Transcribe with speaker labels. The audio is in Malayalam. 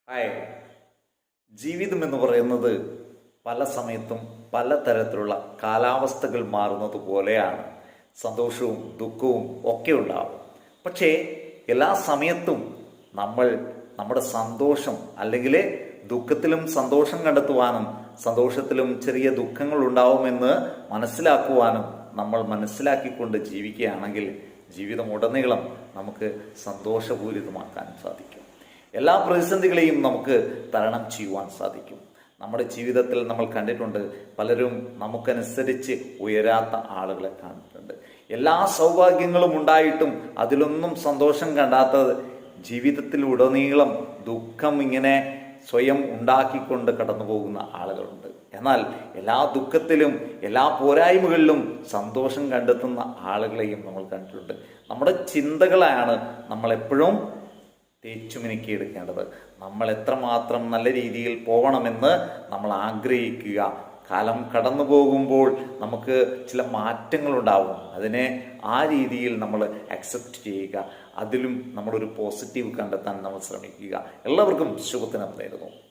Speaker 1: ഹായ്. ജീവിതം എന്ന് പറയുന്നത് പല സമയത്തും പലതരത്തിലുള്ള കാലാവസ്ഥകൾ മാറുന്നത് പോലെയാണ്. സന്തോഷവും ദുഃഖവും ഒക്കെ ഉണ്ടാവും. പക്ഷേ എല്ലാ സമയത്തും നമ്മൾ നമ്മുടെ സന്തോഷം അല്ലെങ്കിൽ ദുഃഖത്തിലും സന്തോഷം കണ്ടെത്തുവാനും സന്തോഷത്തിലും ചെറിയ ദുഃഖങ്ങൾ ഉണ്ടാവുമെന്ന് മനസ്സിലാക്കുവാനും നമ്മൾ മനസ്സിലാക്കിക്കൊണ്ട് ജീവിക്കുകയാണെങ്കിൽ ജീവിതം ഉടനീളം നമുക്ക് സന്തോഷപൂരിതമാക്കാൻ സാധിക്കും. എല്ലാ പ്രതിസന്ധികളെയും നമുക്ക് തരണം ചെയ്യുവാൻ സാധിക്കും. നമ്മുടെ ജീവിതത്തിൽ നമ്മൾ കണ്ടിട്ടുണ്ട്, പലരും നമുക്കനുസരിച്ച് ഉയരാത്ത ആളുകളെ കണ്ടിട്ടുണ്ട്. എല്ലാ സൗഭാഗ്യങ്ങളും ഉണ്ടായിട്ടും അതിലൊന്നും സന്തോഷം കണ്ടാത്തത് ജീവിതത്തിലുടനീളം ദുഃഖം ഇങ്ങനെ സ്വയം ഉണ്ടാക്കിക്കൊണ്ട് കടന്നു പോകുന്ന ആളുകളുണ്ട്. എന്നാൽ എല്ലാ ദുഃഖത്തിലും എല്ലാ പോരായ്മകളിലും സന്തോഷം കണ്ടെത്തുന്ന ആളുകളെയും നമ്മൾ കണ്ടിട്ടുണ്ട്. നമ്മുടെ ചിന്തകളാണ് നമ്മളെപ്പോഴും തേച്ചുമിനുക്കി എടുക്കേണ്ടത്. നമ്മൾ എത്രമാത്രം നല്ല രീതിയിൽ പോകണമെന്ന് നമ്മൾ ആഗ്രഹിക്കുക. കാലം കടന്നു പോകുമ്പോൾ നമുക്ക് ചില മാറ്റങ്ങളുണ്ടാവും. അതിനെ ആ രീതിയിൽ നമ്മൾ അക്സെപ്റ്റ് ചെയ്യുക. അതിലും നമ്മളൊരു പോസിറ്റീവ് കണ്ടെത്താൻ നമ്മൾ ശ്രമിക്കുക. എല്ലാവർക്കും ശുഭദിനം നേരുന്നു.